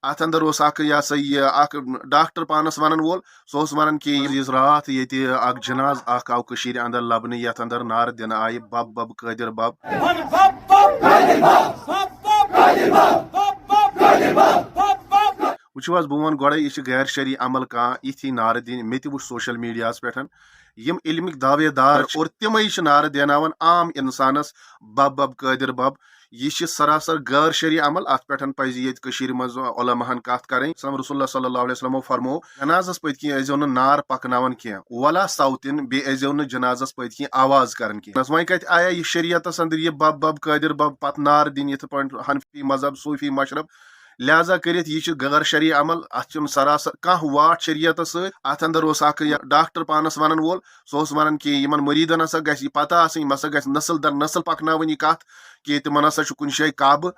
ات अंदर अख doctor पानस one वोल सह वन कि रात ये जनाज आव अंदर लबन यथ अंदर नार दिन आय बब बब कादिर बब वो बह वन गोड़े यह गैर शरी अमल कह इथी नार दिन मे वो सोशल मीडिया पे यम इल्मिक दावेदार और तमें नार देनावन आम इंसानस बब बब कादिर बब यह सरासर गैर शरी अमल अत पे पज ये मज उलमाहन कत करें रसूलुल्लाह सल्लल्लाहु अलैहि वसल्लम फरमो जनाजस पत अजो नार पकनावन कह वला सौतिन बे अजो जनाजस पत आवाज कर वह कत आया यह शरीयतस अंदर यह बब बब कादिर बब पत नार दिन ये हनफी मजहब सूफी मशरब लिहाजा करित यह गैर शरी अमल अत सरासर कह वाट शरीयत सत अंदर डॉक्टर पानस वन वोल सह वन कि मरीदन हसा ग पता आम हसा ग नस्ल दर नस्ल पकन यह कत कि तिमन हसा कुन जाए काब